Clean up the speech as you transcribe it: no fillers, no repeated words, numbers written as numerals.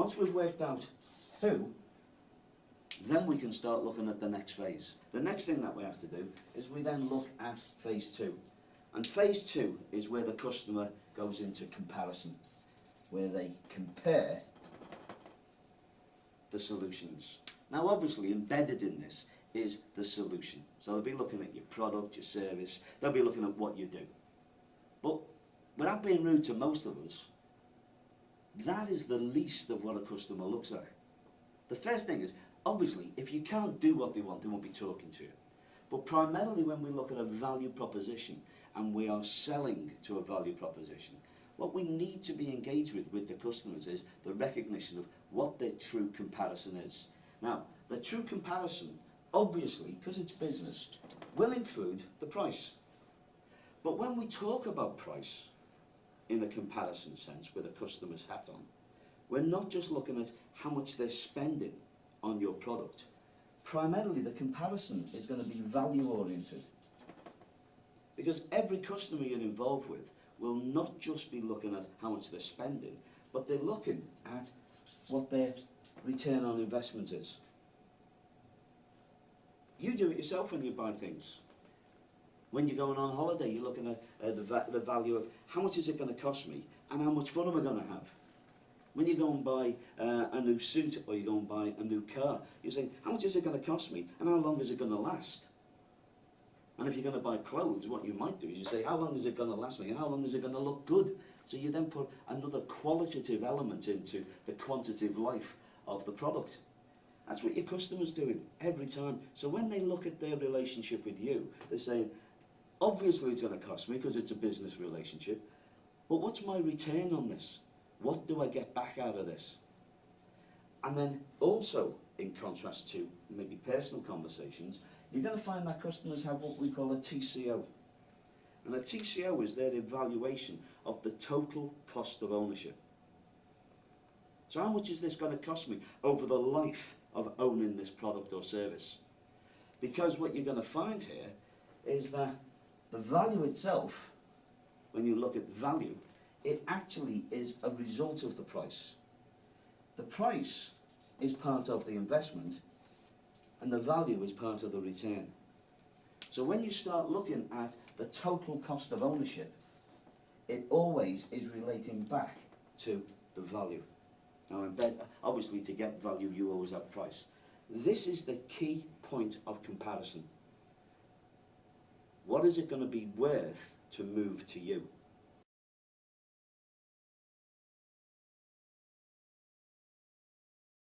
Once we've worked out who, then we can start looking at the next phase. The next thing that we have to do is we then look at phase 2. And phase 2 is where the customer goes into comparison, where they compare the solutions. Now obviously embedded in this is the solution. So they'll be looking at your product, your service, they'll be looking at what you do. But without being rude to most of us, that is the least of what a customer looks at. The first thing is, obviously, if you can't do what they won't be talking to you. But primarily when we look at a value proposition and we are selling to a value proposition, what we need to be engaged with the customers is the recognition of what their true comparison is. Now, the true comparison, obviously, because it's business, will include the price. But when we talk about price in a comparison sense with a customer's hat on, we're not just looking at how much they're spending on your product. Primarily the comparison is going to be value oriented. Because every customer you're involved with will not just be looking at how much they're spending, but they're looking at what their return on investment is. You do it yourself when you buy things. When you're going on holiday, you're looking at the value of how much is it going to cost me and how much fun am I going to have. When you go and buy a new suit or you go and buy a new car, you're saying, how much is it going to cost me and how long is it going to last? And if you're going to buy clothes, what you might do is you say, how long is it going to last me and how long is it going to look good? So you then put another qualitative element into the quantitative life of the product. That's what your customer's doing every time. So when they look at their relationship with you, they're saying, obviously it's going to cost me because it's a business relationship, but what's my return on this? What do I get back out of this? And then also, in contrast to maybe personal conversations, you're going to find that customers have what we call a TCO. And a TCO is their evaluation of the total cost of ownership. So how much is this going to cost me over the life of owning this product or service? Because what you're going to find here is that the value itself, when you look at value, it actually is a result of the price. The price is part of the investment and the value is part of the return. So when you start looking at the total cost of ownership, it always is relating back to the value. Now obviously to get value you always have price. This is the key point of comparison. What is it going to be worth to move to you?